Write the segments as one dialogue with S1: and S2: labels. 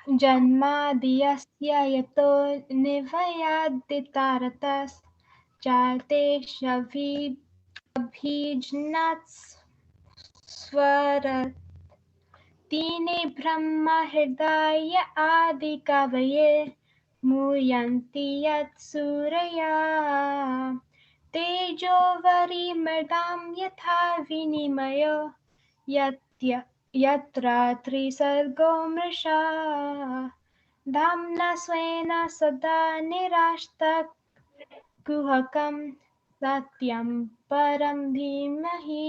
S1: जन्माद्यस्य यतो निभयाद्दितारतस् चातेष्वभिज्ञात् स्वरः तीने ब्रह्महृदाय आदिकवये मुह्यन्ति यत्सूरया तेजो वरिमृदां यथा विनिमयो यत्र त्रिसर्गो मृषा धाम्ना स्वेन सदा निरास्तकुहकं सत्यं परं धीमहि.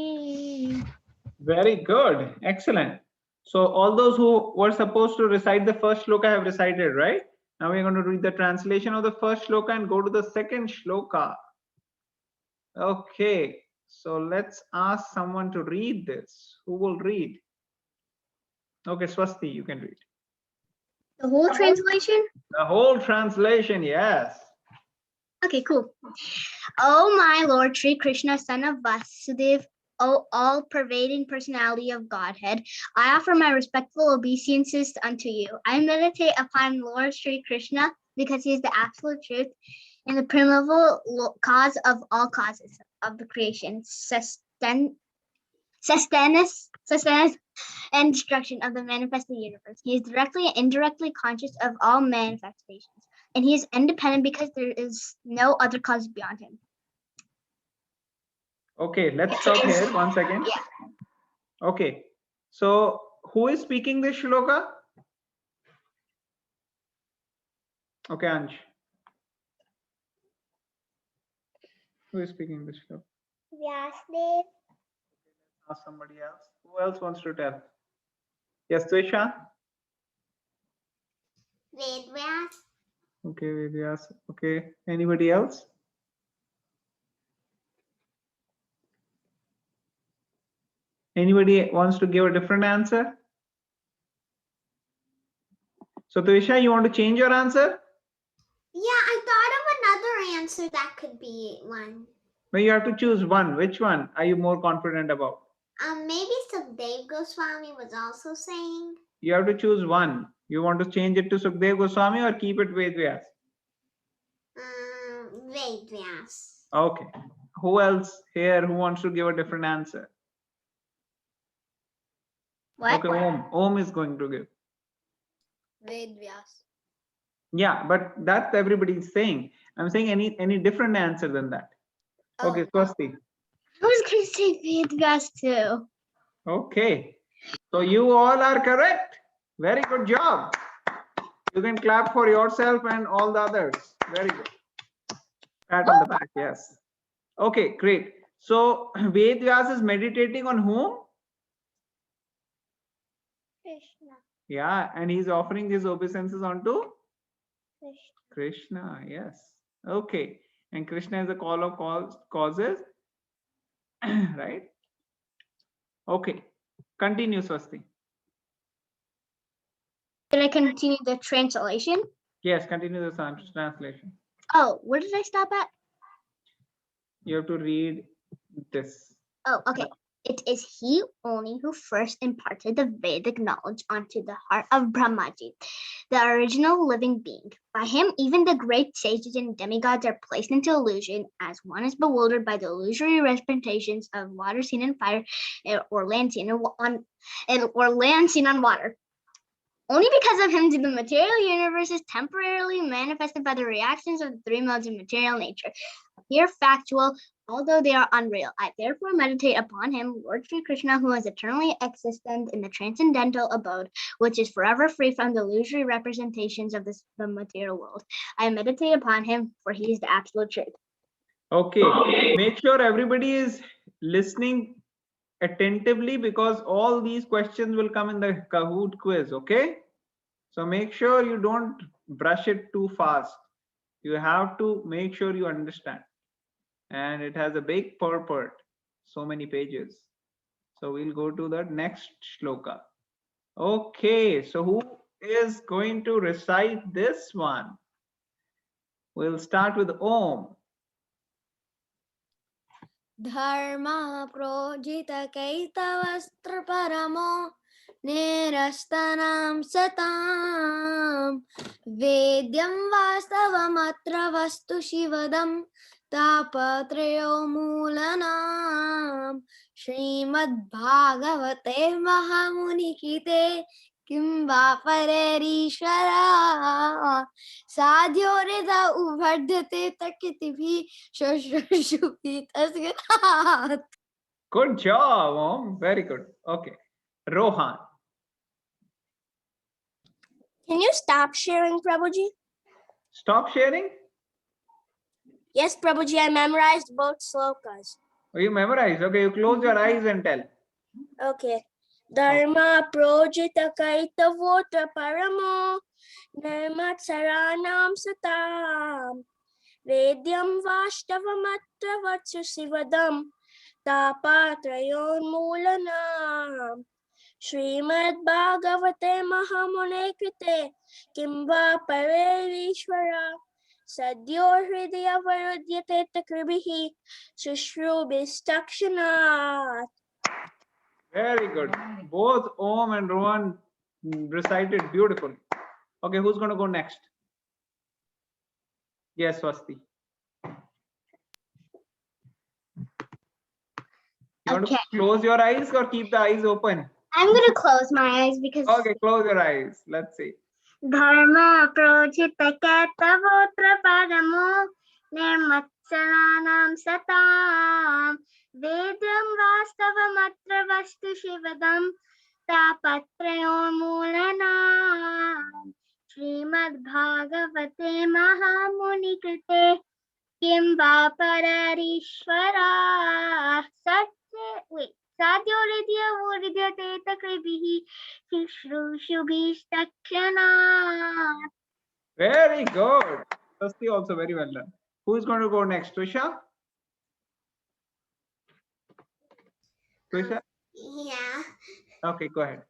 S2: Very good. Excellent. So all those who were supposed to recite the first shloka have recited, right? Now we're going to read the translation of the first shloka and go to the second shloka. Okay. So let's ask someone to read this. Who will read? Okay, Swasti, you can read.
S3: The whole translation?
S2: The whole translation, yes.
S3: Okay, cool. O my Lord Sri Krishna, son of Vasudeva, O all-pervading personality of Godhead, I offer my respectful obeisances unto you. I meditate upon Lord Sri Krishna because he is the absolute truth and the primeval cause of all causes of the creation, sustenance and destruction of the manifested universe. He is directly and indirectly conscious of all manifestations, and he is independent because there is no other cause beyond him.
S2: Okay, let's stop here 1 second.
S3: Yeah.
S2: Okay, so who is speaking this shloka? Okay, Ansh. Who is speaking this shloka?
S3: Vyasdev.
S2: Ask somebody else. Who else wants to tell? Yes, Twisha?
S3: Vedvyas.
S2: Okay, Vidyas. Okay, anybody else? Anybody wants to give a different answer? So Twisha, you want to change your answer?
S4: Yeah, I thought of another answer that could be one.
S2: But you have to choose one. Which one are you more confident about?
S4: Maybe Sukdev Goswami was also saying.
S2: You have to choose one. You want to change it to Sukdev Goswami or keep it Vedvyas?
S4: Vedvyas.
S2: Okay. Who else here who wants to give a different answer?
S3: What?
S2: Okay, Om is going to give.
S4: Vedvyas.
S2: Yeah, but that's everybody is saying. I'm saying any different answer than that. Okay, Swasti.
S3: I was going to say Vedvyas too.
S2: Okay. So you all are correct. Very good job. You can clap for yourself and all the others. Very good. Pat on the back, yes. Okay, great. So Vedvyas is meditating on whom?
S3: Krishna.
S2: Yeah, and he's offering his obeisances onto
S3: Krishna.
S2: Krishna, yes. Okay. And Krishna is the call of causes, right? Okay. Continue, Swasti.
S3: Did I continue the translation?
S2: Yes, continue the translation.
S3: Oh, where did I stop at?
S2: You have to read this.
S3: Oh, okay. It is he only who first imparted the Vedic knowledge onto the heart of Brahmaji, the original living being. By him, even the great sages and demigods are placed into illusion, as one is bewildered by the illusory representations of water seen in fire or land seen on water. Only because of him did the material universe is temporarily manifested by the reactions of the three modes of material nature, appear factual, although they are unreal. I therefore meditate upon him, Lord Sri Krishna, who is eternally existent in the transcendental abode, which is forever free from the illusory representations of the material world. I meditate upon him, for he is the absolute truth.
S2: Okay. Make sure everybody is listening attentively because all these questions will come in the Kahoot quiz, okay? So make sure you don't brush it too fast. You have to make sure you understand. And it has a big purport, so many pages. So we'll go to the next shloka. Okay, so who is going to recite this one? We'll start with Om.
S5: Dharma projita kaita vastra paramo निरस्तनां सतां वेद्यं वास्तवमत्र वस्तु शिवदं तापत्रयोन्मूलनां श्रीमद्भागवते महामुनिकृते किं वा परेरीश्वरा साध्योरित उवर्धते तकितिभिः शुश्रूषुभिः तस्य नाथ.
S2: Good job, Om. Very good. Okay. Rohan.
S6: Can you stop sharing, Prabhuji?
S2: Stop sharing.
S6: Yes, Prabhuji, I memorized both slokas.
S2: Oh, you memorize. Okay, you close your eyes and tell.
S6: Okay. Dharma projita kaitavotra paramo nirmatsaranam satam vedyam vastavamatra vatsu sivadam tapatrayon Srimad Bhagavate Mahamune Krite Kimva Parerishvara Sadyor Hridaya Varudyate Takribihi Sushrubhistakshanat.
S2: Very good. Both Om and Rohan recited beautifully. Okay, who's going to go next? Yes, Swasti. You want to
S3: Okay.
S2: close your eyes or keep the eyes open?
S3: I'm gonna close my eyes because
S2: Okay, close your eyes. Let's see.
S3: Dharma projita ketavotra paramo nirmatsaranam satam vedyam vastavamatra vastu shivadam tapatrayomulanam Srimad Bhagavate Mahamuni Krite Kim va pararishvara Sadyo Ridya Vuridya Teta Kribihi Shushrushubistakshanat.
S2: Very good. Swasti also very well done. Who is going to go next? Trisha? Trisha?
S4: Yeah.
S2: Okay, go ahead.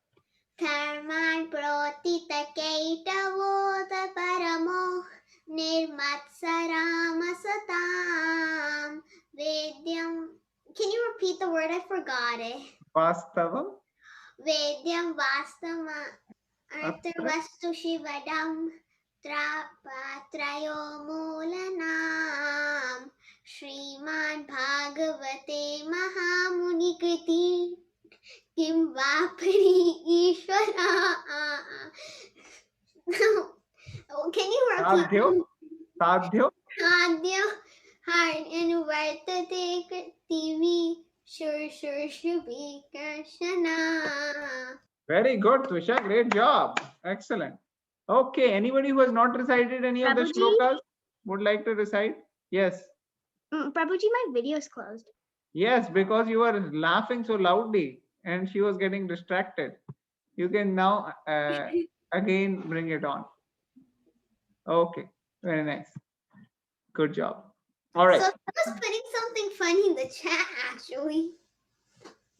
S4: Karman protita keitavota paramo nirmatsarama satam vedyam. Can you repeat the word? I forgot it.
S2: Vastavam.
S4: Vedyam vastama artavastu shivadam trapatrayo mulanam Srimad Bhagavate Mahamuni Kriti Kim Vapari Ishvara. Can you repeat?
S2: Sadhyo. Sadhyo.
S4: Sadhyo Hard and Vartate Kritivi Shubhi Karshana.
S2: Very good, Trisha. Great job. Excellent. Okay, anybody who has not recited any of the
S3: Prabhuji?
S2: shlokas would like to recite? Yes.
S3: Prabhuji, my video is closed.
S2: Yes, because you were laughing so loudly and she was getting distracted. You can now again bring it on. Okay, very nice. Good job. All right.
S4: So I was putting something funny in the chat actually.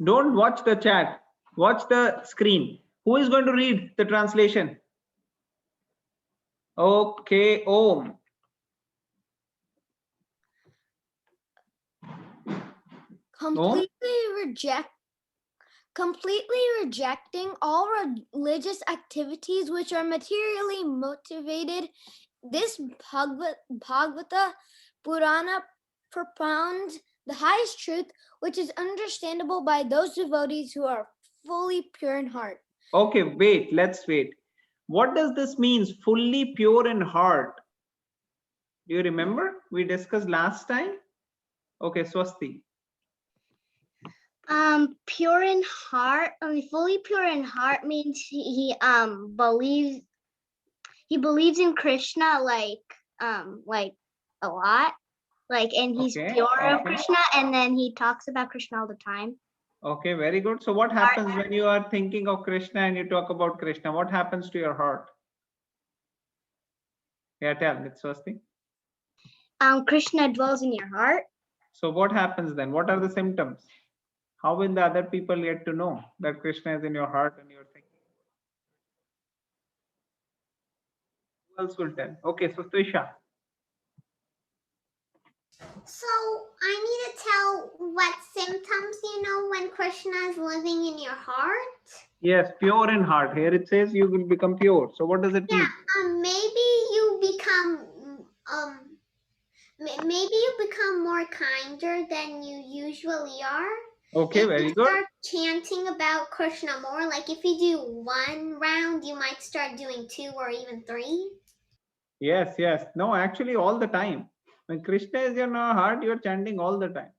S2: Don't watch the chat. Watch the screen. Who is going to read the translation? Okay, Om.
S5: Completely rejecting all religious activities which are materially motivated, this Bhagavata Purana propounds the highest truth, which is understandable by those devotees who are fully pure in heart.
S2: Okay, wait, let's wait. What does this mean, fully pure in heart? Do you remember? We discussed last time. Okay, Swasti.
S3: Pure in heart. Fully pure in heart means he believes in Krishna like a lot, and he's pure of Krishna, and then he talks about Krishna all the time.
S2: Okay, very good. So what happens when you are thinking of Krishna and you talk about Krishna? What happens to your heart? Yeah, tell me, Swasti.
S3: Krishna dwells in your heart.
S2: So what happens then? What are the symptoms? How will the other people get to know that Krishna is in your heart and you're thinking? Who else will tell? Okay, so Trisha.
S4: So I need to tell what symptoms you know when Krishna is living in your heart.
S2: Yes, pure in heart. Here it says you will become pure. So what does it mean?
S4: Maybe you become maybe you become more kinder than you usually are.
S2: Okay,
S4: If
S2: very
S4: you
S2: good.
S4: start chanting about Krishna more, like if you do 1 round, you might start doing 2 or even 3.
S2: Yes, yes. No, actually all the time. When Krishna is in your heart, you are chanting all the time.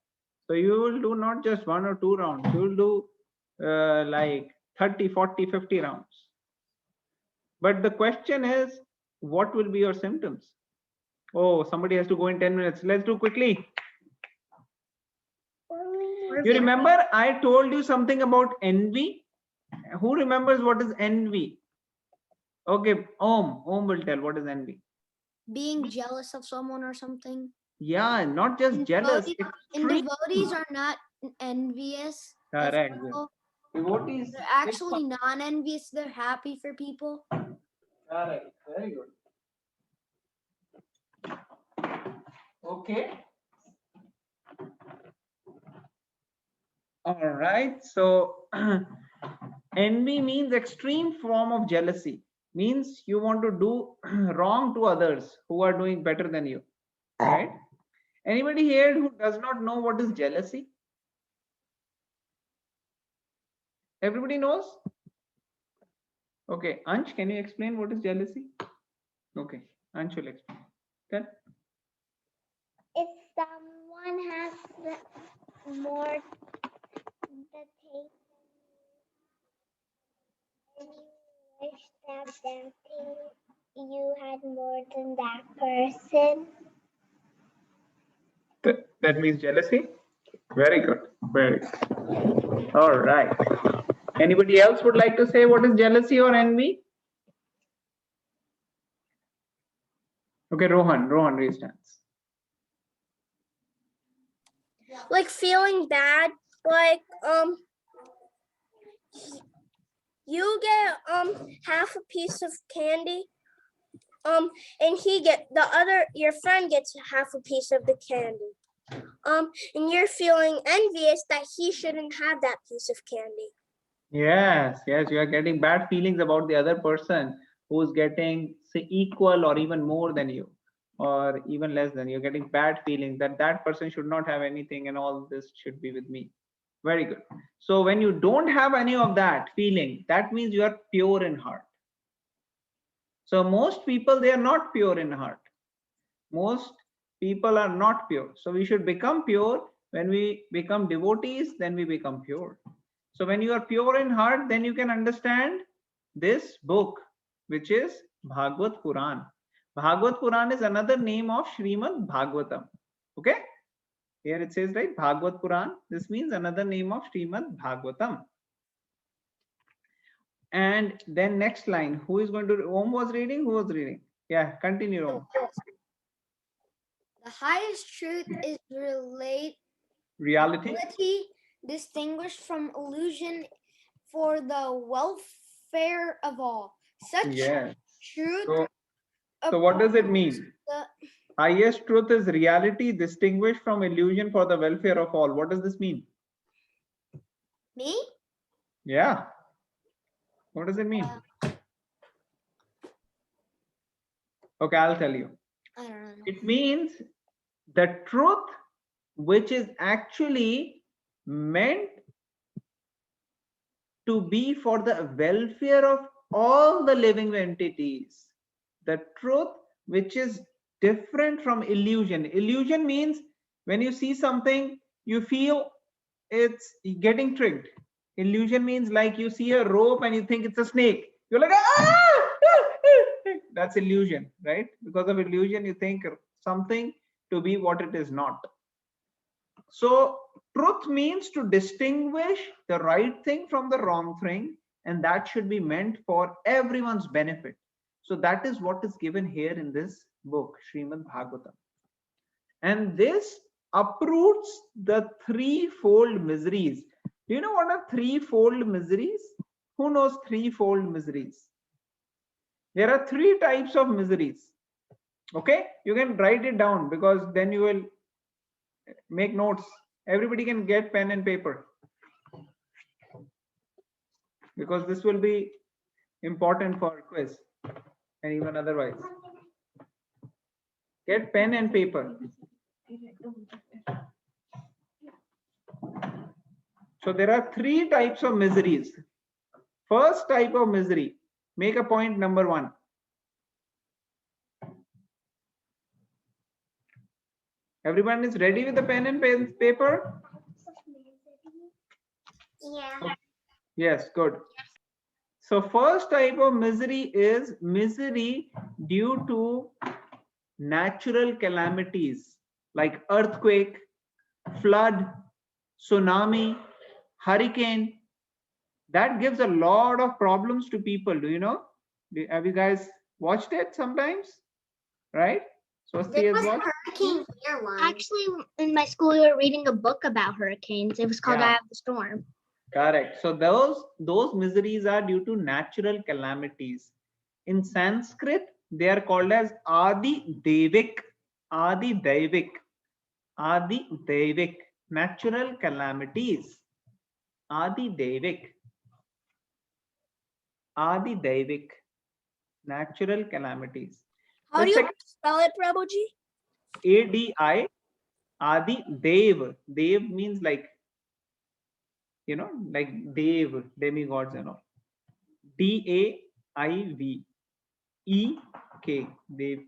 S2: So you will do not just 1 or 2 rounds. You will do like 30, 40, 50 rounds. But the question is, what will be your symptoms? Oh, somebody has to go in 10 minutes. Let's do quickly. You remember I told you something about envy? Who remembers what is envy? Okay, Om will tell what is envy.
S5: Being jealous of someone or something.
S2: Yeah, not just jealous.
S5: And devotees are not envious of
S2: Correct.
S5: people.
S2: Devotees.
S5: They're actually non-envious. They're happy for people.
S2: Correct. Very good. Okay. All right. So envy means extreme form of jealousy. Means you want to do wrong to others who are doing better than you. Right? Anybody here who does not know what is jealousy? Everybody knows? Okay. Ansh, can you explain what is jealousy? Okay. Ansh will explain. Tell.
S7: If someone has more the thing and you wish that them thing you had more than that person.
S2: That means jealousy. Very good. Very good. All right. Anybody else would like to say what is jealousy or envy? Okay, Rohan raised hands.
S6: Like feeling bad, like you get half a piece of candy, and your friend gets half a piece of the candy. And you're feeling envious that he shouldn't have that piece of candy.
S2: Yes, you are getting bad feelings about the other person who's getting, say, equal or even more than you, or even less than you. You're getting bad feelings that that person should not have anything and all this should be with me. Very good. So when you don't have any of that feeling, that means you are pure in heart. So most people, they are not pure in heart. Most people are not pure. So we should become pure. When we become devotees, then we become pure. So when you are pure in heart, then you can understand this book, which is Bhagavad Puran. Bhagavad Puran is another name of Srimad Bhagvatam. Okay? Here it says, right, Bhagavad Puran. This means another name of Srimad Bhagvatam. And then next line, who is going to, Om was reading, who was reading? Yeah, continue, Om.
S5: The highest truth is
S2: Reality.
S5: Distinguished from illusion for the welfare of all. Such truth.
S2: So what does it mean? Highest truth is reality distinguished from illusion for the welfare of all. What does this mean?
S5: Me?
S2: Yeah. What does it mean? Okay, I'll tell you.
S5: I don't know.
S2: It means the truth which is actually meant to be for the welfare of all the living entities. The truth which is different from illusion. Illusion means when you see something, you feel it's getting tricked. Illusion means like you see a rope and you think it's a snake. You're like, ah! That's illusion, right? Because of illusion, you think something to be what it is not. So truth means to distinguish the right thing from the wrong thing, and that should be meant for everyone's benefit. So that is what is given here in this book, Srimad Bhagavatam. And this uproots the threefold miseries. Do you know what are threefold miseries? Who knows threefold miseries? There are 3 types of miseries. Okay, you can write it down because then you will make notes. Everybody can get pen and paper, because this will be important for quiz and even otherwise. Get pen and paper. So there are 3 types of miseries. First type of misery, make a point number 1. Everyone is ready with the pen and paper?
S4: Yeah.
S2: Yes, good. So first type of misery is misery due to natural calamities like earthquake, flood, tsunami, hurricane. That gives a lot of problems to people. Do you know? Have you guys watched it sometimes? Right? Swasti
S4: There
S2: has
S4: was a
S2: watched?
S4: hurricane here once.
S3: Actually, in my school, we were reading a book about hurricanes. It was called
S2: Yeah.
S3: Eye of the Storm.
S2: Correct. So those miseries are due to natural calamities. In Sanskrit, they are called as Adi Devik. Adi Devik. Adi Devik. Natural calamities. Adi Devik. Adi Devik. Natural calamities.
S6: How
S2: The
S6: do you
S2: second,
S6: spell it, Prabhuji?
S2: ADI. Adi Dev. Dev means like, you know, like Dev, demigods and all. DAIV. EK. Dev.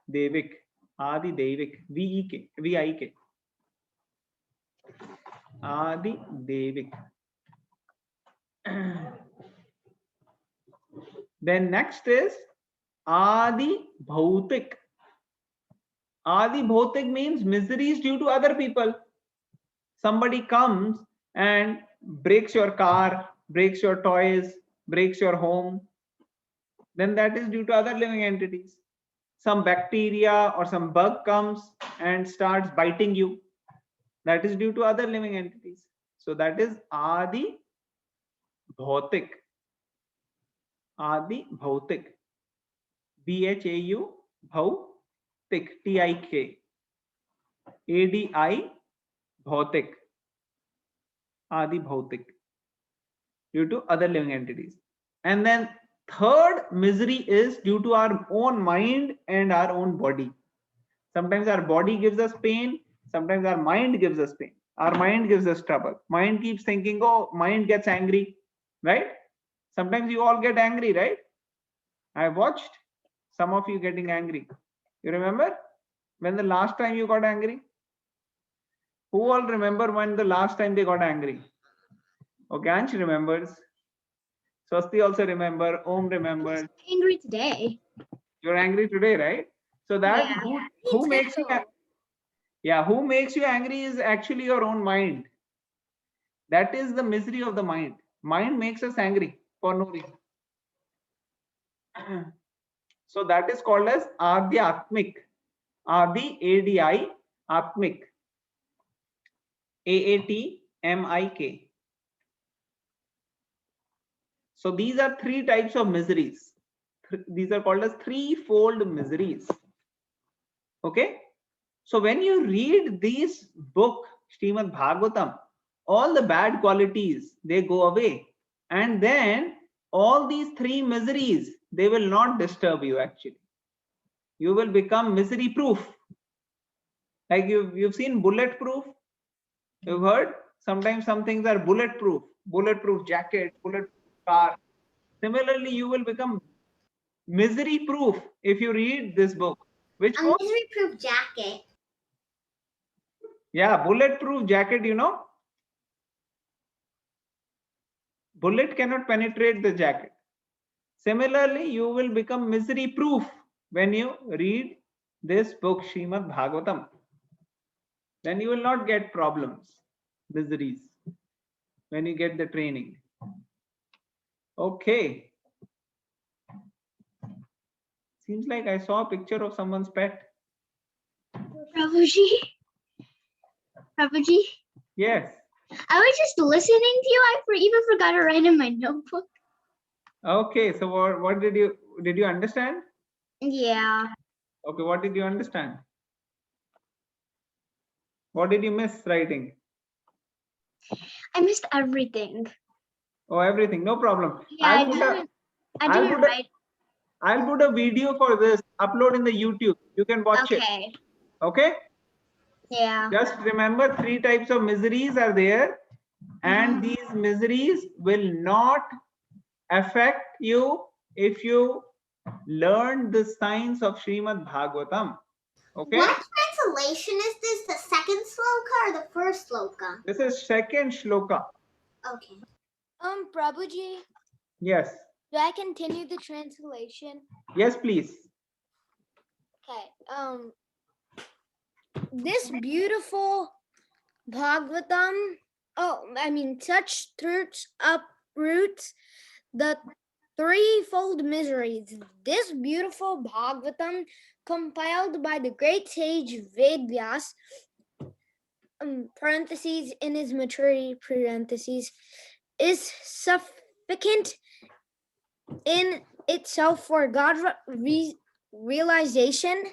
S2: Devik. Adi Devik. VEK. VIK. Adi Devik. Then next is Adi Bhautik. Adi Bhautik means miseries due to other people. Somebody comes and breaks your car, breaks your toys, breaks your home. Then that is due to other living entities. Some bacteria or some bug comes and starts biting you. That is due to other living entities. So that is Adi Bhautik. Adi Bhautik. BHAU Bhautik. TIK. ADI Bhautik. Adi Bhautik. Due to other living entities. And then third misery is due to our own mind and our own body. Sometimes our body gives us pain. Sometimes our mind gives us pain. Our mind gives us trouble. Mind keeps thinking, oh, mind gets angry, right? Sometimes you all get angry, right? I watched some of you getting angry. You remember when the last time you got angry? Who all remember when the last time they got angry? Okay, Ansh remembers. Swasti also remember. Om remembers.
S3: Angry today.
S2: You're angry today, right? So that
S3: Yeah.
S2: who makes you who makes you angry is actually your own mind. That is the misery of the mind. Mind makes us angry for no reason. So that is called as Adhyatmik. Adi ADI Atmik. AATMIK. So these are 3 types of miseries. These are called as threefold miseries. Okay. So when you read this book, Srimad Bhagvatam, all the bad qualities, they go away. And then all these 3 miseries, they will not disturb you actually. You will become misery proof. Like you've seen bulletproof. You've heard sometimes some things are bulletproof. Bulletproof jacket, bulletproof car. Similarly, you will become misery proof if you read this book. Which
S4: A
S2: book?
S4: misery proof jacket.
S2: Yeah, bulletproof jacket, you know. Bullet cannot penetrate the jacket. Similarly, you will become misery proof when you read this book, Srimad Bhagavatam. Then you will not get problems, miseries, when you get the training. Okay. Seems like I saw a picture of someone's pet.
S3: Prabhuji. Prabhuji.
S2: Yes.
S3: I was just listening to you. I even forgot to write in my notebook.
S2: Okay. So what did you understand?
S3: Yeah.
S2: Okay. What did you understand? What did you miss writing?
S3: I missed everything.
S2: Oh, everything. No problem.
S3: Yeah, I didn't write.
S2: I'll put a video for this, upload in the YouTube. You can watch it.
S3: Okay.
S2: Okay?
S3: Yeah.
S2: Just remember 3 types of miseries are there, and these miseries will not affect you if you learn the science of Srimad Bhagvatam. Okay?
S4: What translation is this? The second sloka or the first sloka?
S2: This is second shloka.
S4: Okay.
S5: Prabhuji,
S2: Yes.
S5: do I continue the translation?
S2: Yes, please.
S5: Okay. This beautiful Bhagavatam, such truths uproots the threefold miseries. This beautiful Bhagavatam, compiled by the great sage Vedvyas, parentheses in his maturity, parentheses, is sufficient in itself for God realization.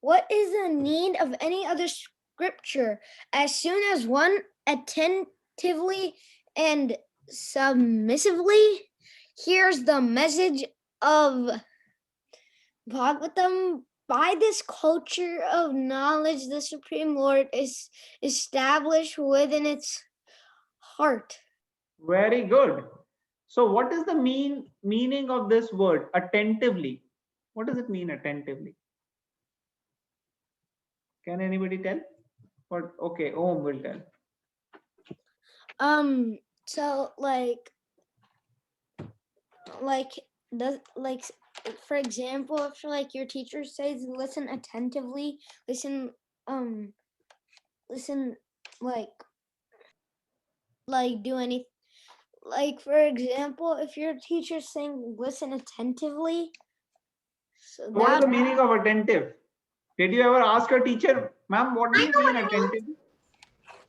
S5: What is the need of any other scripture? As soon as one attentively and submissively hears the message of Bhagavatam, by this culture of knowledge, the Supreme Lord is established within its heart.
S2: Very good. So what is the meaning of this word attentively? What does it mean attentively? Can anybody tell? What? Okay, Om will tell.
S5: So for example, if like your teacher says listen attentively, listen do any, like for example, if your teacher's saying listen attentively, so
S2: What is the meaning of attentive? Did you ever ask your teacher, ma'am, what do you mean attentive?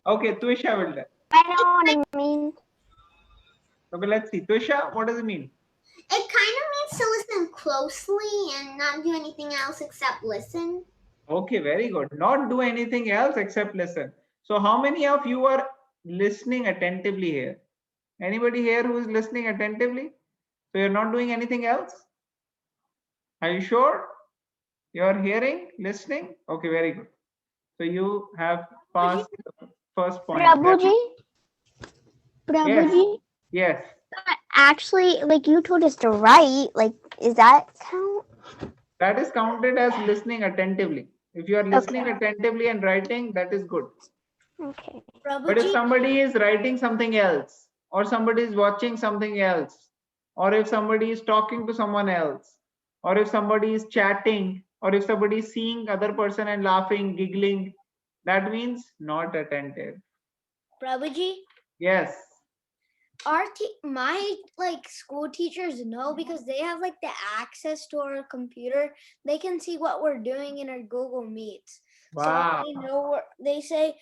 S2: Okay, Twisha will tell.
S7: I know what it means.
S2: Okay, let's see. Twisha, what does it mean?
S4: It kind of means to listen closely and not do anything else except listen.
S2: Okay, very good. Not do anything else except listen. So how many of you are listening attentively here? Anybody here who is listening attentively? So you're not doing anything else? Are you sure? You're hearing, listening? Okay, very good. So you have passed the first point.
S7: Prabhuji? Prabhuji?
S2: Yes.
S7: Actually, like you told us to write, like, is that count?
S2: That is counted as listening attentively. If you are listening attentively and writing, that is good.
S7: Okay.
S2: But if somebody is writing something else, or somebody is watching something else, or if somebody is talking to someone else, or if somebody is chatting, or if somebody is seeing other person and laughing, giggling, that means not attentive.
S5: Prabhuji,
S2: Yes.
S5: my school teachers know, because they have like the access to our computer. They can see what we're doing in our Google Meets.
S2: Wow.
S5: So they know. They say,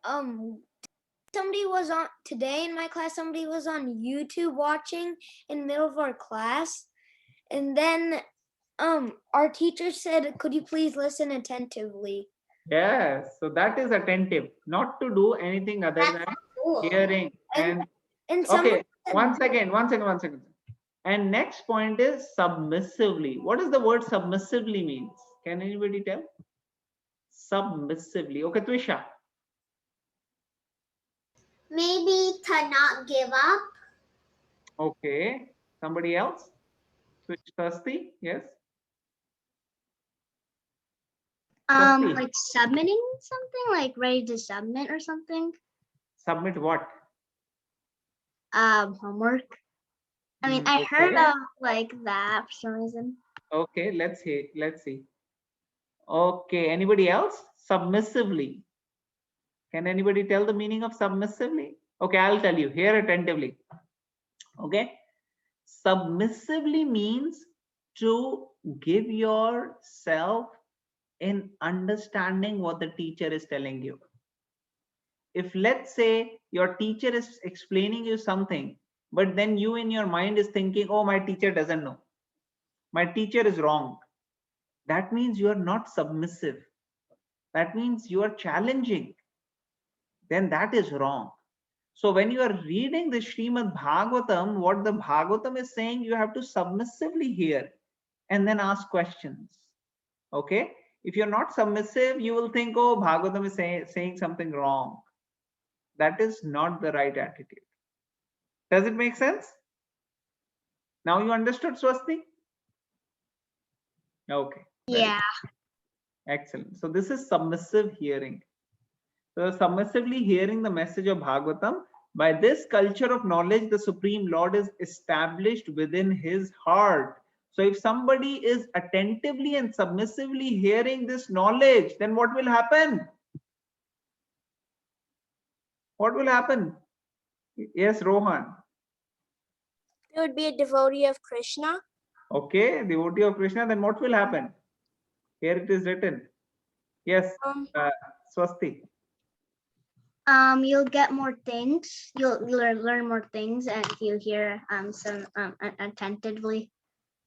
S5: somebody was on today in my class. Somebody was on YouTube watching in the middle of our class, and then our teacher said, "Could you please listen attentively?"
S2: Yes. So that is attentive, not to do anything other than hearing and okay. One second. And next point is submissively. What does the word submissively means? Can anybody tell? Submissively. Okay, Twisha.
S4: Maybe to not give up.
S2: Okay. Somebody else? Swasti? Yes.
S3: Like submitting something, like ready to submit or something.
S2: Submit what?
S3: Homework. I mean, I heard of like that for some reason.
S2: Okay, let's see. Okay, anybody else? Submissively. Can anybody tell the meaning of submissively? Okay, I'll tell you. Hear attentively. Okay. Submissively means to give yourself in understanding what the teacher is telling you. If let's say your teacher is explaining you something, but then you in your mind is thinking, oh, my teacher doesn't know. My teacher is wrong. That means you are not submissive. That means you are challenging. then that is wrong. So when you are reading the Srimad Bhagavatam, what the Bhagavatam is saying, you have to submissively hear and then ask questions. Okay? If you're not submissive, you will think, oh, Bhagavatam is saying something wrong. That is not the right attitude. Does it make sense? Now you understood, Swasti? Okay.
S3: Yeah.
S2: Excellent. So this is submissive hearing. So submissively hearing the message of Bhagavatam, by this culture of knowledge, the Supreme Lord is established within his heart. So if somebody is attentively and submissively hearing this knowledge, then what will happen? What will happen? Yes, Rohan.
S6: He would be a devotee of Krishna.
S2: Okay, devotee of Krishna, then what will happen? Here it is written. Yes, Swasti.
S3: You'll get more things. You'll learn more things, and you hear some attentively.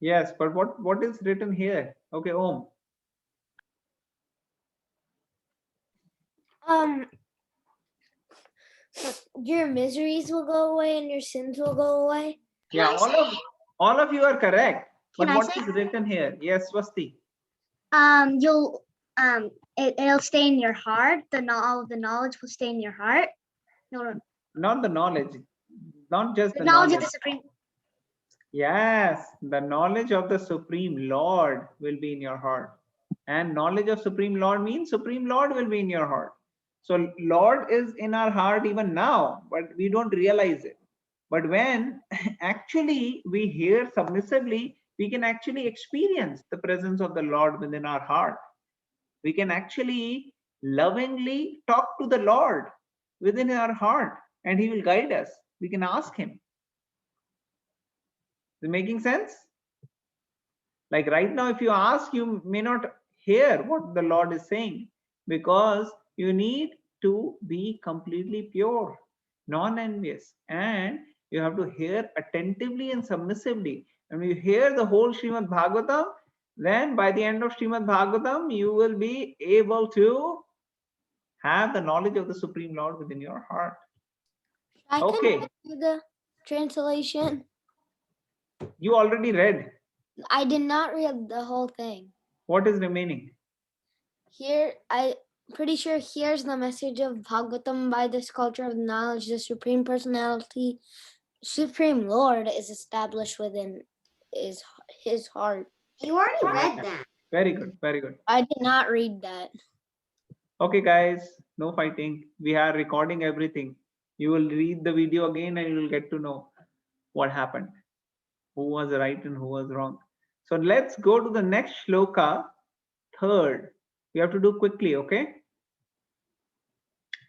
S2: Yes, but what is written here? Okay, Om.
S5: Your miseries will go away and your sins will go away.
S2: Yeah, all of you are correct. But
S3: Can I
S2: what
S3: say?
S2: is written here? Yes, Swasti.
S3: You'll it'll stay in your heart. All of the knowledge will stay in your heart. No,
S2: Not the knowledge, not just
S3: the
S2: the
S3: knowledge
S2: knowledge.
S3: of the Supreme.
S2: Yes, the knowledge of the Supreme Lord will be in your heart. And knowledge of Supreme Lord means Supreme Lord will be in your heart. So Lord is in our heart even now, but we don't realize it. But when actually we hear submissively, we can actually experience the presence of the Lord within our heart. We can actually lovingly talk to the Lord within our heart, and he will guide us. We can ask him. Is it making sense? Like right now, if you ask, you may not hear what the Lord is saying, because you need to be completely pure, non-envious, and you have to hear attentively and submissively. And when you hear the whole Srimad Bhagavatam, then by the end of Srimad Bhagavatam, you will be able to have the knowledge of the Supreme Lord within your heart.
S5: I
S2: Okay.
S5: can do the translation.
S2: You already read.
S5: I did not read the whole thing.
S2: What is remaining?
S5: Here, I'm pretty sure here's the message of Bhagavatam. By this culture of knowledge, the Supreme Personality, Supreme Lord is established within his heart.
S4: You already read that.
S2: Very good, very good.
S5: I did not read that.
S2: Okay, guys, no fighting. We are recording everything. You will read the video again and you will get to know what happened, who was right and who was wrong. So let's go to the next shloka, third. We have to do quickly, okay?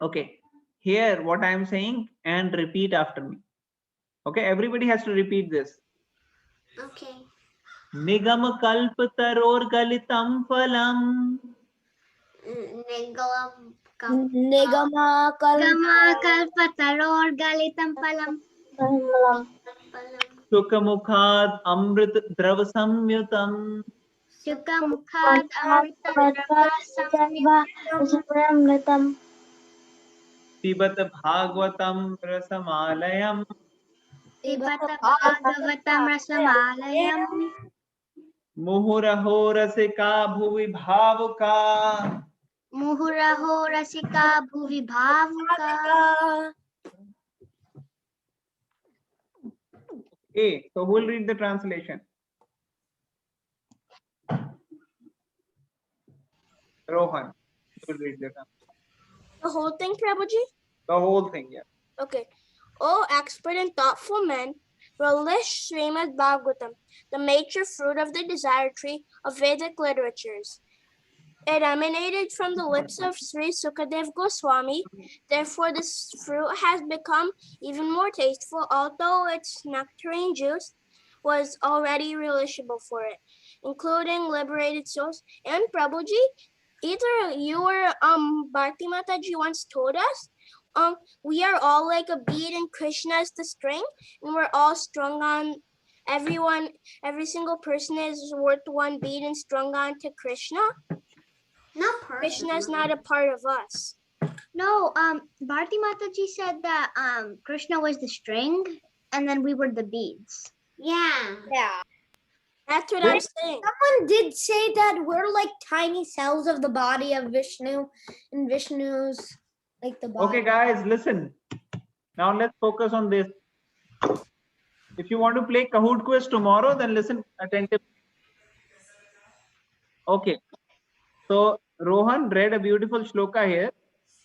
S2: Okay, here what I am saying and repeat after me. Okay, everybody has to repeat this.
S4: Okay.
S2: Nigam kalpataror galitam phalam.
S5: Nigama
S3: Gama kalpataror galitam palam.
S2: Sukhamukhad amrit drava samyutam.
S3: Shuka mukhad amrita samyutam.
S2: Pibat bhagavatam rasamalayam.
S3: Pibata bhagavatam rasamalayam.
S2: Muhuraho rasika bhuvi bhavuka.
S3: Muhuraho rasika bhuvi bhavuka.
S2: Okay, so who will read the translation? Rohan, who will read the translation?
S6: The whole thing, Prabhuji?
S2: The whole thing, yeah.
S6: Okay. O expert and thoughtful men, relish Srimad Bhagavatam, the mature fruit of the desire tree of Vedic literatures. It emanated from the lips of Sri Sukadev Goswami. Therefore, this fruit has become even more tasteful, although its nectarine juice was already relishable for it, including liberated souls. And Prabhuji, either you or Bharti Mataji once told us, we are all like a bead and Krishna is the string, and we're all strung on everyone. Every single person is worth one bead and strung on to Krishna.
S4: Not
S6: Krishna is
S4: personally.
S6: not a part of us.
S3: No, Bharti Mataji said that Krishna was the string and then we were the beads.
S4: Yeah.
S6: Yeah. That's what
S2: Wait.
S6: I'm saying.
S5: Someone did say that we're like tiny cells of the body of Vishnu, and Vishnu's like the body.
S2: Okay, guys, listen. Now let's focus on this. If you want to play Kahoot quiz tomorrow, then listen attentively. Okay. So Rohan read a beautiful shloka here.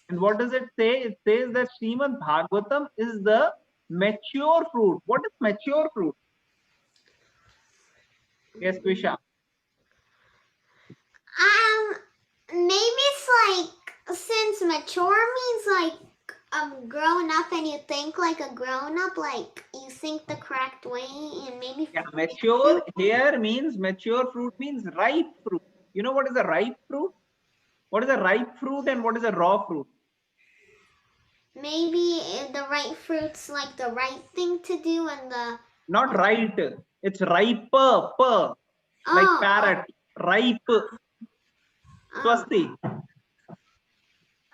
S2: And what does it say? It says that Srimad Bhagvatam is the mature fruit. What is mature fruit? Yes, Twisha.
S4: Maybe it's like, since mature means like grown up and you think like a grown up, like you think the correct way, and maybe
S2: Yeah, mature here means mature fruit means ripe fruit. You know what is a ripe fruit? What is a ripe fruit and what is a raw fruit?
S4: maybe the right fruit's like the right thing to do, and the
S2: Not right. It's riper, like
S4: oh,
S2: parrot. Ripe. Swasti.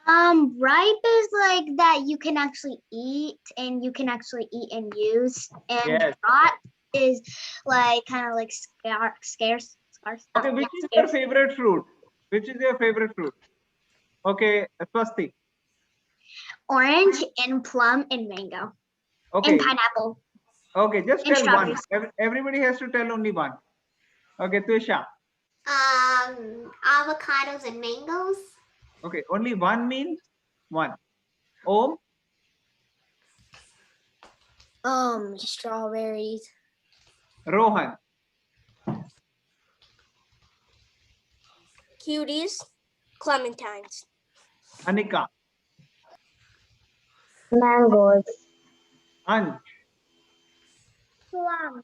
S3: Ripe is like that you can actually eat and you can actually eat and use. And
S2: Yes.
S3: rot is like kind of like scarce.
S2: Okay, which is your favorite fruit? Which is your favorite fruit? Okay, Swasti.
S3: Orange and plum and mango
S2: Okay.
S3: and pineapple.
S2: Okay, just
S3: And
S2: tell one.
S3: strawberries.
S2: Everybody has to tell only one. Okay, Twisha.
S4: avocados and mangoes.
S2: Okay, only one means one. Om,
S5: Strawberries.
S2: Rohan,
S6: Cuties, clementines.
S2: Anika,
S7: Mangoes.
S2: Anj.
S7: Plum.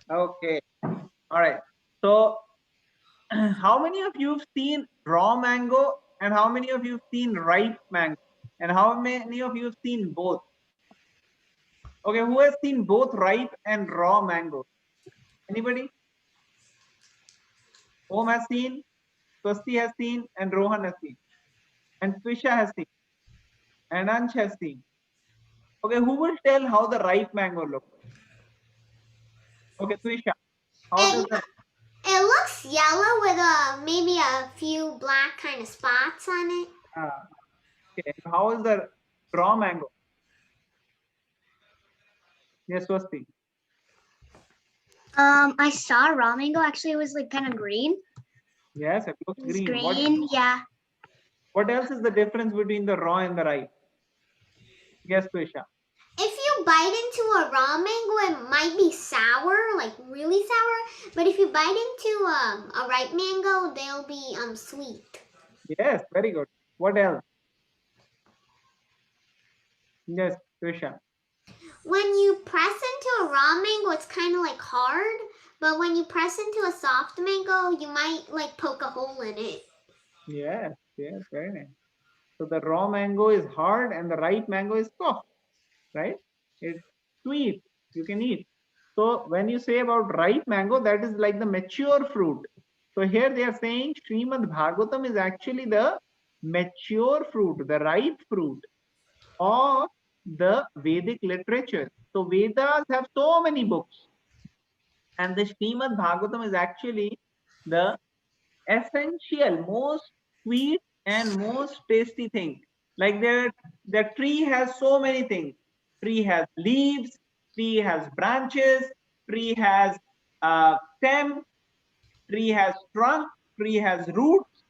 S2: Okay. All right. So, how many of you have seen raw mango and how many of you have seen ripe mango? And how many of you have seen both? Okay, who has seen both ripe and raw mango? Anybody? Om has seen, Swasti has seen, and Rohan has seen. And Twisha has seen. And Ansh has seen. Okay, who will tell how the ripe mango looks? Okay, Twisha. How does the
S4: It looks yellow with maybe a few black kind of spots on it.
S2: okay, how is the raw mango? Yes, Swasti.
S3: I saw raw mango. Actually, it was like kind of green.
S2: Yes, it looks
S3: It was
S2: green.
S3: green, yeah.
S2: What else is the difference between the raw and the ripe? Yes, Twisha.
S4: If you bite into a raw mango, it might be sour, like really sour. But if you bite into a ripe mango, they'll be sweet.
S2: Yes, very good. What else? Yes, Twisha.
S4: When you press into a raw mango, it's kind of like hard. But when you press into a soft mango, you might like poke a hole in it.
S2: Yes, yes, very nice. So the raw mango is hard and the ripe mango is soft, right? It's sweet. You can eat. So when you say about ripe mango, that is like the mature fruit. So here they are saying Srimad Bhagavatam is actually the mature fruit, the ripe fruit of the Vedic literature. So Vedas have so many books, and the Srimad Bhagavatam is actually the essential, most sweet and most tasty thing. Like the tree has so many things. Tree has leaves, tree has branches, tree has stem, tree has trunk, tree has roots.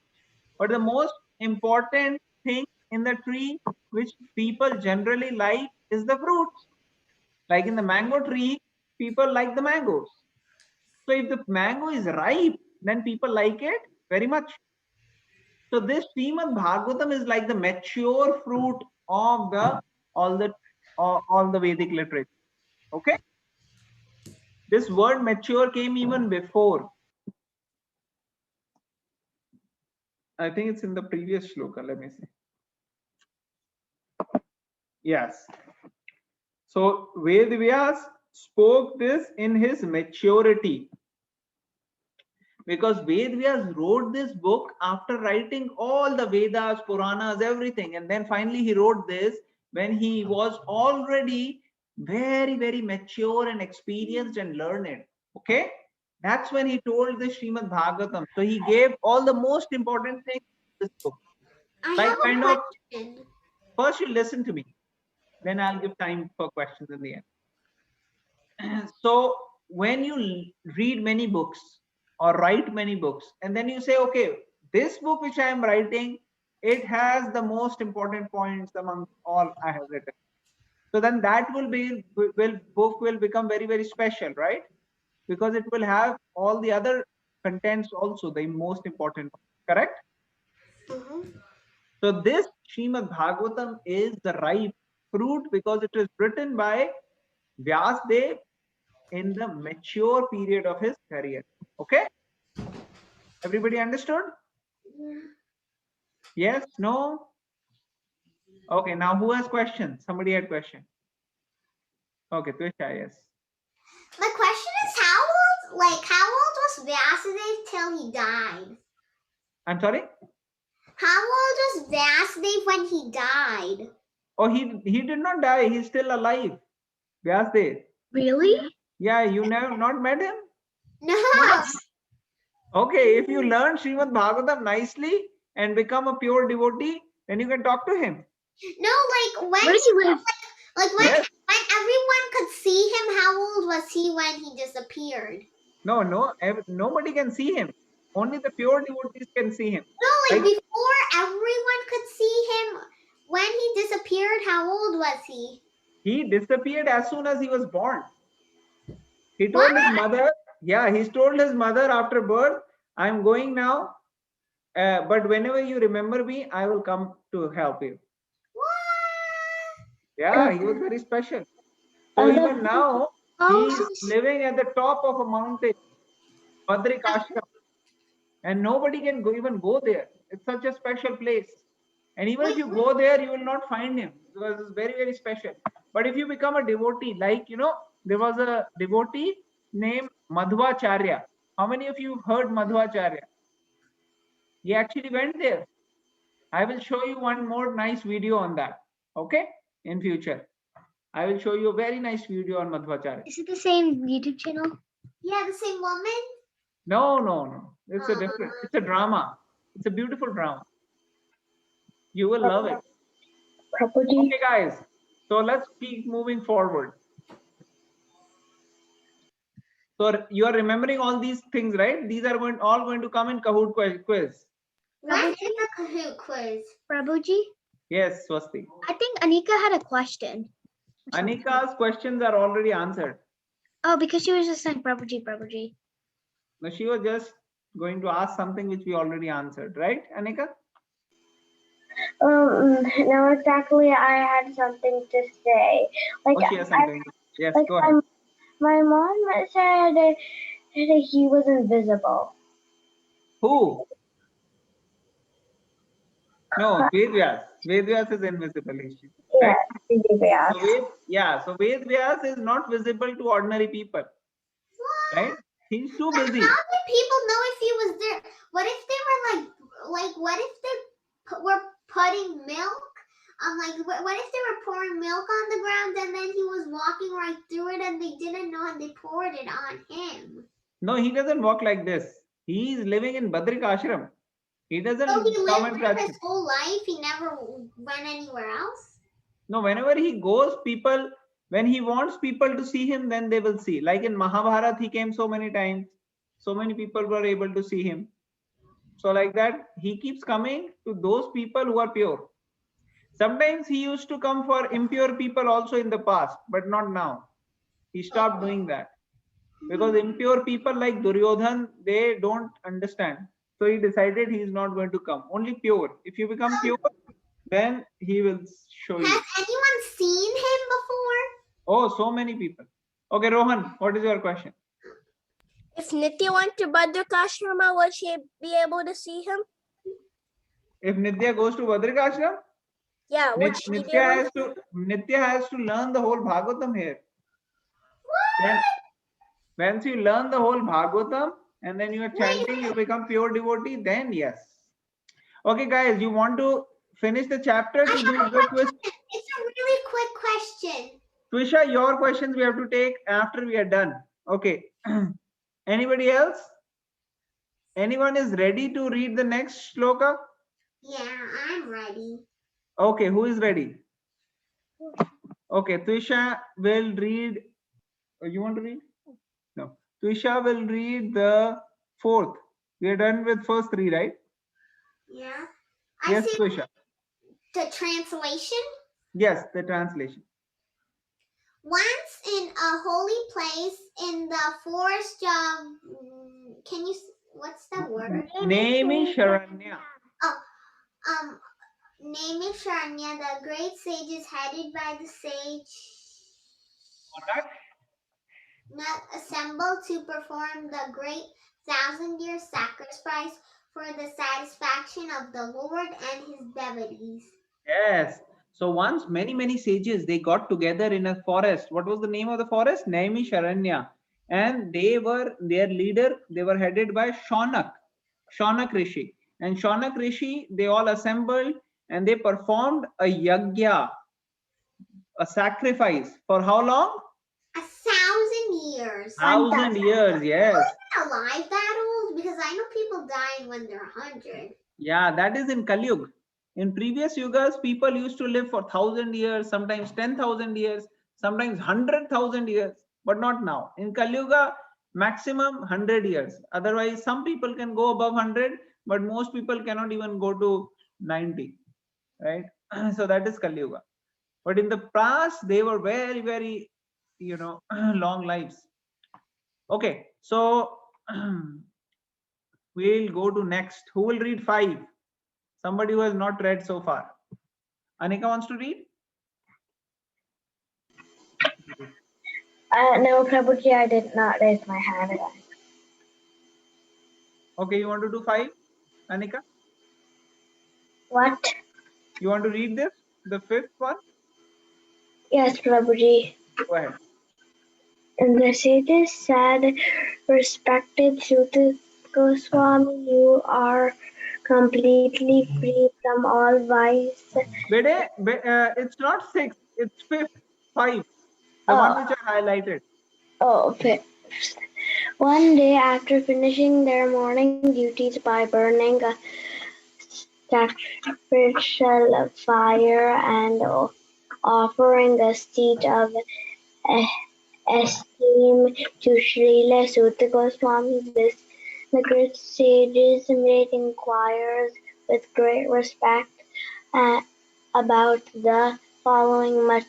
S2: But the most important thing in the tree, which people generally like, is the fruits. Like in the mango tree, people like the mangoes. So if the mango is ripe, then people like it very much. So this Srimad Bhagavatam is like the mature fruit of all the Vedic literature. Okay. This word mature came even before. I think it's in the previous shloka. Let me see. Yes. So Vedvyas spoke this in his maturity. Because Ved Vyas wrote this book after writing all the Vedas, Puranas, everything, and then finally he wrote this when he was already very, very mature and experienced and learned. Okay, that's when he told the Srimad Bhagavatam. So he gave all the most important things in this book.
S4: I
S2: Like
S4: have a
S2: kind of,
S4: question.
S2: first you listen to me, then I'll give time for questions in the end. So when you read many books or write many books, and then you say, okay, this book which I am writing, it has the most important points among all I have written. So then that book will become very, very special, right? Because it will have all the other contents also, the most important, correct? So this Srimad Bhagavatam is the ripe fruit because it is written by Vyasdev in the mature period of his career. Okay? Everybody understood? Yes? No? Okay, now who has questions? Somebody had question. Okay, Twisha, yes.
S4: My question is how old was Vasudev till he died?
S2: I'm sorry?
S4: How old was Vasudev when he died?
S2: Oh, he did not die. He's still alive. Vyasdev.
S3: Really?
S2: Yeah, you never not met him?
S4: No.
S2: Okay, if you learn Srimad Bhagavatam nicely and become a pure devotee, then you can talk to him.
S4: No, like when
S3: Where does he live?
S4: like when
S2: Yes.
S4: when everyone could see him, how old was he when he disappeared?
S2: No, nobody can see him. Only the pure devotees can see him.
S4: No, like
S2: Like,
S4: before everyone could see him, when he disappeared, how old was he?
S2: he disappeared as soon as he was born. He told his mother, yeah, he told his mother after birth, I'm going now, but whenever you remember me, I will come to help you.
S4: What?
S2: Yeah, he was very special. So even now, he is living at the top of a mountain, Badrikashram, and nobody can even go there. It's such a special place. And even if you go there, you will not find him because it's very, very special. But if you become a devotee, like, there was a devotee named Madhvacharya. How many of you heard Madhvacharya? He actually went there. I will show you one more nice video on that. Okay? In future. I will show you a very nice video on Madhvacharya.
S3: Is it the same YouTube channel?
S4: Yeah, the same woman?
S2: No. It's a different, it's a drama. It's a beautiful drama. You will love it. Okay, guys. So let's keep moving forward. So you are remembering all these things, right? These are all going to come in Kahoot quiz.
S4: When is the Kahoot quiz?
S3: Prabhuji?
S2: Yes, Swasti.
S3: I think Anika had a question.
S2: Anika's questions are already answered.
S3: Oh, because she was just saying Prabhuji.
S2: No, she was just going to ask something which we already answered, right, Anika?
S7: No, exactly. I had something to say. Like,
S2: Oh, she has something. Yes,
S7: like
S2: go ahead.
S7: my mom said that he was invisible.
S2: Who? No, Vedvyas. Vedvyas is invisible. Right?
S7: Yeah.
S2: So Ved Vyas is not visible to ordinary people, right? He's too
S4: But
S2: busy.
S4: how did people know if he was there? What if they were what if they were putting milk? What if they were pouring milk on the ground and then he was walking right through it and they didn't know and they poured it on him?
S2: No, he doesn't walk like this. He is living in Badrik Ashram. He doesn't
S4: So he
S2: come
S4: lived
S2: and
S4: there
S2: touch.
S4: his whole life. He never went anywhere else.
S2: No, whenever he goes, when he wants people to see him, then they will see. Like in Mahabharata, he came so many times. So many people were able to see him. So like that, he keeps coming to those people who are pure. Sometimes he used to come for impure people also in the past, but not now. He stopped doing that. Because impure people like Duryodhan, they don't understand. So he decided he is not going to come. Only pure. If you become pure, then he will show you.
S4: Has anyone seen him before?
S2: Oh, so many people. Okay, Rohan, what is your question?
S6: If Nitya went to Bhadrakashrama, would she be able to see him?
S2: If Nitya goes to Badrik Ashram,
S6: Yeah, would she be able to?
S2: Nitya has to learn the whole Bhagavatam here. Then, once you learn the whole Bhagavatam, and then you are chanting, you become pure devotee, then yes. Okay, guys, you want to finish the chapter to do the quiz?
S4: It's a really quick question.
S2: Twisha, your questions we have to take after we are done. Okay. Anybody else? Anyone is ready to read the next shloka?
S4: Yeah, I'm ready.
S2: Okay, who is ready? Okay, Twisha will read. You want to read? No. Twisha will read the fourth. We are done with first three, right?
S4: Yeah. I
S2: Yes,
S4: see
S2: Twisha.
S4: the translation.
S2: Yes, the translation.
S4: Once in a holy place in the forest of, can you, what's the word?
S2: Name Sharanya.
S4: Naimisharanya, the great sages headed by the sage Nut assembled to perform the great 1,000-year sacrifice for the satisfaction of the Lord and his devotees.
S2: Yes. So once many sages, they got together in a forest. What was the name of the forest? Naimi Sharanya. And they were their leader. They were headed by Shaunak Rishi. And Shaunak Rishi, they all assembled and they performed a yagya, a sacrifice. For how long?
S4: 1,000 years.
S2: 1,000 years, yes.
S4: Are they alive that old? Because I know people dying when they're 100.
S2: Yeah, that is in Kali Yuga. In previous yugas, people used to live for 1,000 years, sometimes 10,000 years, sometimes 100,000 years, but not now. In Kali Yuga, maximum 100 years. Otherwise, some people can go above 100, but most people cannot even go to 90, right? So that is Kali Yuga. But in the past, they were very, long lives. Okay, so we'll go to next. Who will read 5? Somebody who has not read so far. Anika wants to read?
S7: No, Prabhuji, I did not raise my hand.
S2: Okay, you want to do 5? Anika?
S7: What?
S2: You want to read this? The 5th one?
S7: Yes, Prabhuji.
S2: Go ahead.
S7: And the sages said, respected Suta Goswami, you are completely free from all vice.
S2: Bede, it's not 6, it's 5th. 5. The one which I highlighted.
S7: Okay. One day, after finishing their morning duties by burning a sacrificial fire and offering a seat of esteem to Srila Suta Goswami, the great sages made inquiries with great respect about the following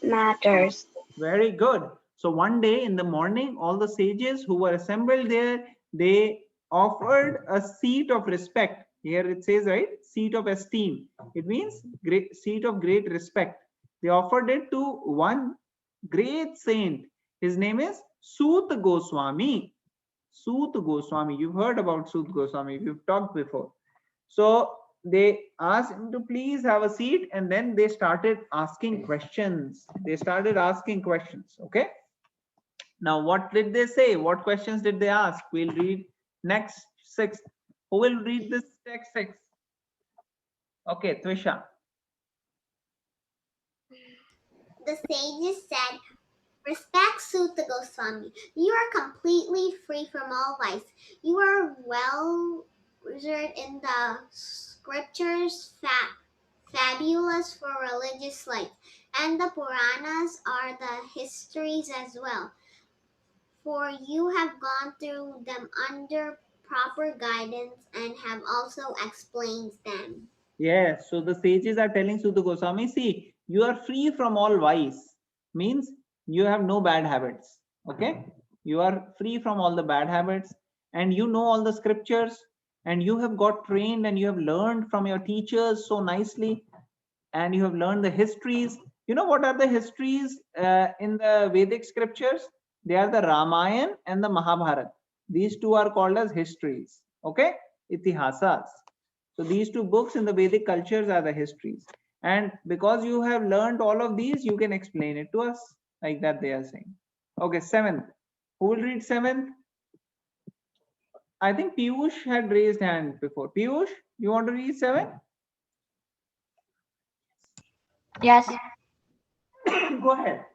S7: matters.
S2: Very good. So one day in the morning, all the sages who were assembled there, they offered a seat of respect. Here it says, right? Seat of esteem. It means great seat of great respect. They offered it to one great saint. His name is Sut Goswami. Sut Goswami. You've heard about Sut Goswami. We've talked before. So they asked him to please have a seat, and then they started asking questions. Okay. Now, what did they say? What questions did they ask? We'll read next 6. Who will read this text 6? Okay, Twisha.
S4: The sages said, respect Suta Goswami. You are completely free from all vice. You are well reserved in the scriptures, fabulous for religious life, and the Puranas are the histories as well. For you have gone through them under proper guidance and have also explained them.
S2: Yes, so the sages are telling Sutta Goswami, see, you are free from all vice. Means you have no bad habits. Okay? You are free from all the bad habits, and you know all the scriptures, and you have got trained and you have learned from your teachers so nicely, and you have learned the histories. You know what are the histories in the Vedic scriptures? They are the Ramayana and the Mahabharata. These two are called as histories. Okay? Itihasas. So these two books in the Vedic cultures are the histories. And because you have learned all of these, you can explain it to us like that they are saying. Okay, 7th. Who will read 7th? I think Piyush had raised hand before. Piyush, you want to read 7?
S8: Yes.
S2: Go ahead.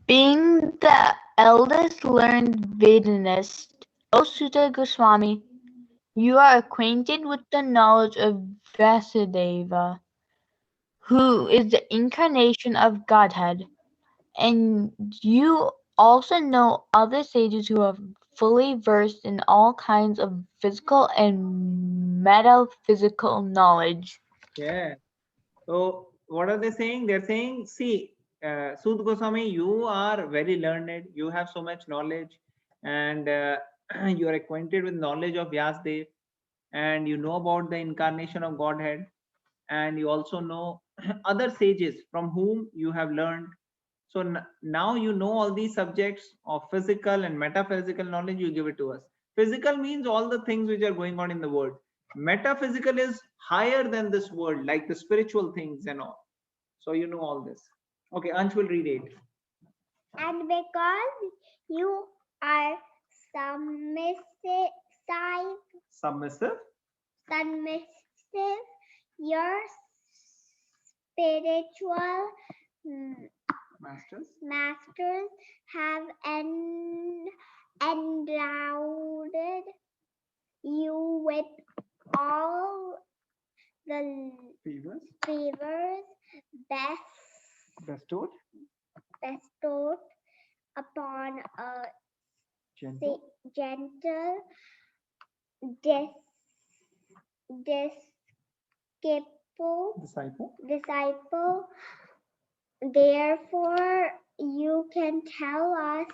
S8: Being the eldest learned Vedantist, O Sutta Goswami, you are acquainted with the knowledge of Vasudeva, who is the incarnation of Godhead, and you also know other sages who are fully versed in all kinds of physical and metaphysical knowledge.
S2: Yeah. So what are they saying? They're saying, see, Sud Goswami, you are very learned. You have so much knowledge, and you are acquainted with knowledge of Vyasdev, and you know about the incarnation of Godhead, and you also know other sages from whom you have learned. So now you know all these subjects of physical and metaphysical knowledge, you give it to us. Physical means all the things which are going on in the world. Metaphysical is higher than this world, like the spiritual things and all. So you know all this. Okay, Ansh will read it.
S7: And because you are submissive,
S2: Submissive.
S7: submissive, your spiritual masters have endowed you with all the favors
S2: Bestowed.
S7: bestowed upon a
S2: Gentle.
S7: gentle disciple. Therefore, you can tell us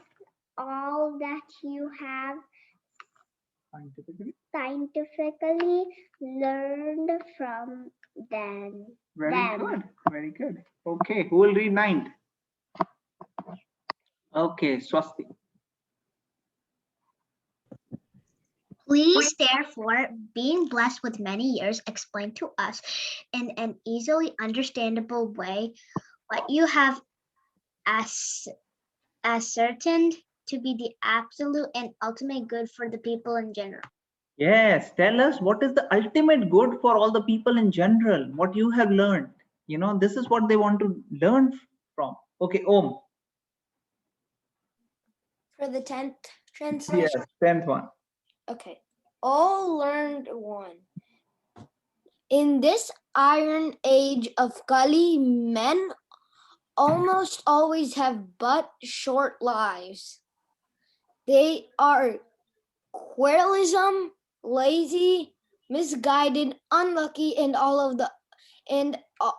S7: all that you have scientifically learned from them.
S2: Very good. Very good. Okay, who will read 9th? Okay, Swasti.
S3: Please, therefore, being blessed with many years, explain to us in an easily understandable way what you have ascertained to be the absolute and ultimate good for the people in general.
S2: Yes, tell us what is the ultimate good for all the people in general, what you have learned. You know, this is what they want to learn from. Okay, Om.
S5: For the 10th translation?
S2: Yes, 10th one.
S5: Okay. All learned one. In this iron age of Kali, men almost always have but short lives. They are querulism, lazy, misguided, unlucky, and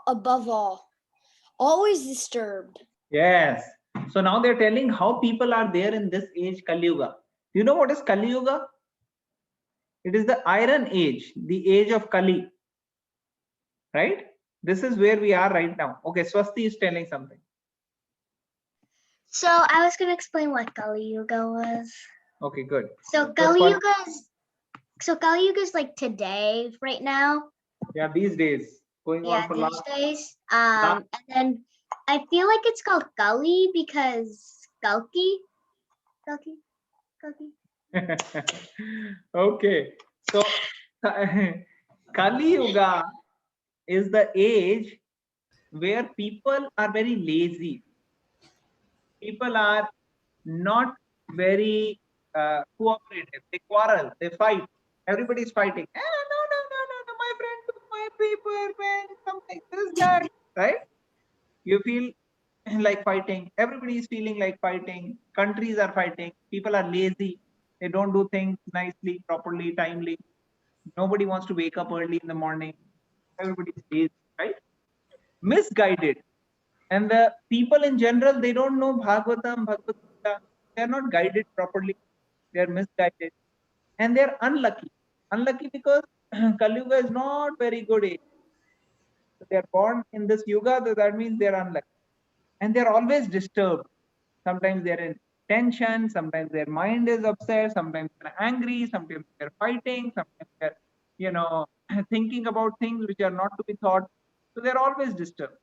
S5: above all, always disturbed.
S2: Yes. So now they're telling how people are there in this age, Kali Yuga. You know what is Kali Yuga? It is the iron age, the age of Kali. Right? This is where we are right now. Okay, Swasti is telling something.
S3: So I was going to explain what Kali Yuga was.
S2: Okay, good.
S3: So Kali Yuga is like today, right now.
S2: Yeah, these days. Going on for
S3: these days. And then I feel like it's called Kali because Kalki.
S2: Okay. So Kali Yuga is the age where people are very lazy. People are not very cooperative. They quarrel, they fight. Everybody's fighting. No, my friend took my paper, pen, something, this, that, right? You feel like fighting. Everybody is feeling like fighting. Countries are fighting. People are lazy. They don't do things nicely, properly, timely. Nobody wants to wake up early in the morning. Everybody is lazy, right? Misguided. And the people in general, they don't know Bhagavatam, Bhagavad Gita. They are not guided properly. They are misguided. And they are unlucky. Unlucky because Kali Yuga is not very good age. So they are born in this Yuga, so that means they are unlucky. And they are always disturbed. Sometimes they are in tension, sometimes their mind is upset, sometimes they're angry, sometimes they're fighting, sometimes they're, thinking about things which are not to be thought. So they're always disturbed.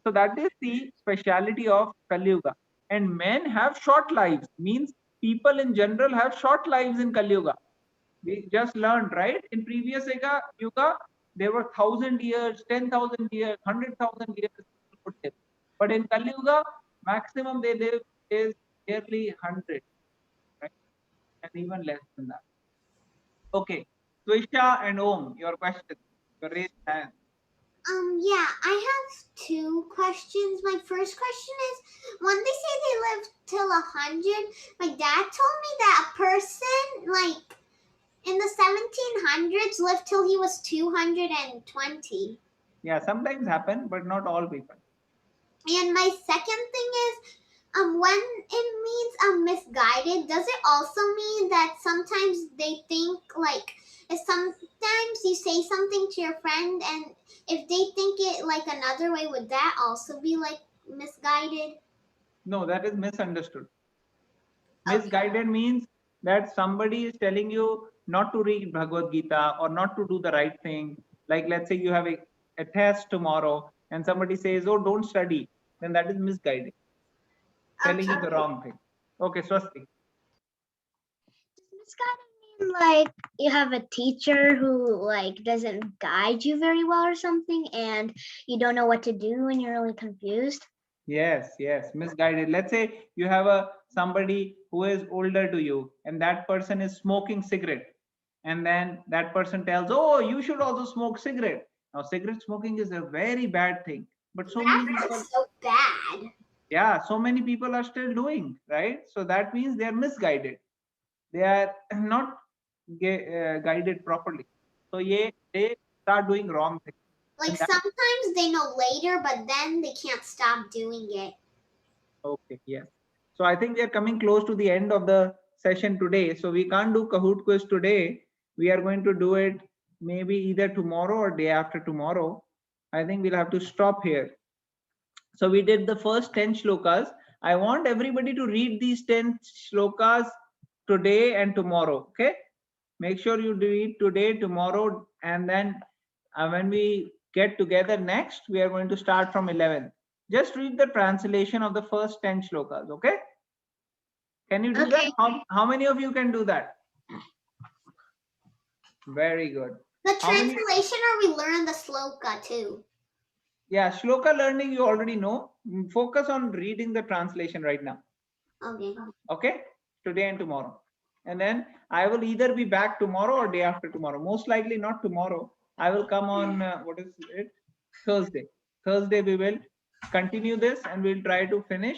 S2: So that is the speciality of Kali Yuga. And men have short lives, means people in general have short lives in Kali Yuga. We just learned, right? In previous Yuga, there were 1,000 years, 10,000 years, 100,000 years people could live. But in Kali Yuga, maximum they live is nearly 100, right? And even less than that. Okay, Twisha and Om, your question. Your raised hand.
S4: Yeah, I have two questions. My first question is, when they say they live till 100, my dad told me that a person like in the 1700s lived till he was 220.
S2: Yeah, sometimes happen, but not all people.
S4: And my second thing is, when it means misguided, does it also mean that sometimes they think like, if sometimes you say something to your friend and if they think it like another way, would that also be like misguided?
S2: No, that is misunderstood. Misguided means that somebody is telling you not to read Bhagavad Gita or not to do the right thing. Like, let's say you have a test tomorrow and somebody says, oh, don't study. Then that is misguided. Telling you the wrong thing. Okay, Swasti.
S3: Misguided mean like you have a teacher who like doesn't guide you very well or something, and you don't know what to do and you're really confused.
S2: Yes, misguided. Let's say you have somebody who is older to you and that person is smoking cigarette. And then that person tells, oh, you should also smoke cigarette. Now, cigarette smoking is a very bad thing. But so many people,
S4: That's so bad.
S2: yeah, so many people are still doing, right? So that means they are misguided. They are not guided properly. So yeah, they start doing wrong things.
S4: Like
S2: And that,
S4: sometimes they know later, but then they can't stop doing it.
S2: okay, yes. So I think we are coming close to the end of the session today. So we can't do Kahoot quiz today. We are going to do it maybe either tomorrow or day after tomorrow. I think we'll have to stop here. So we did the first 10 shlokas. I want everybody to read these 10 shlokas today and tomorrow. Okay. Make sure you read today, tomorrow, and then when we get together next, we are going to start from 11. Just read the translation of the first 10 shlokas. Okay. Can you do that? How many of you can do that? Very good.
S4: The translation, or we learn the sloka too?
S2: Yeah, shloka learning you already know. Focus on reading the translation right now.
S4: Okay.
S2: Okay, today and tomorrow. And then I will either be back tomorrow or day after tomorrow. Most likely not tomorrow. I will come on, what is it? Thursday. Thursday we will continue this and we'll try to finish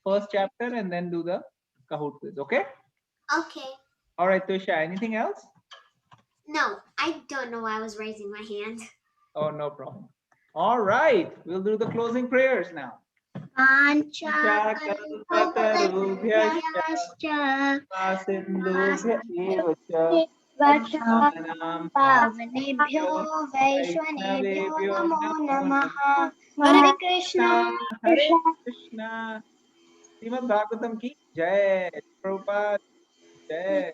S2: first chapter and then do the Kahoot quiz. Okay?
S4: Okay.
S2: All right, Tusha, anything else?
S4: No, I don't know why I was raising my hand.
S2: Oh, no problem. All right, we'll do the closing prayers now.
S3: पावनेभ्यो वैष्णवेभ्यो नमो नमः। हरे कृष्णा।
S2: हरे कृष्णा। श्रीमद् भागवतम की जय। प्रभुपाद जय।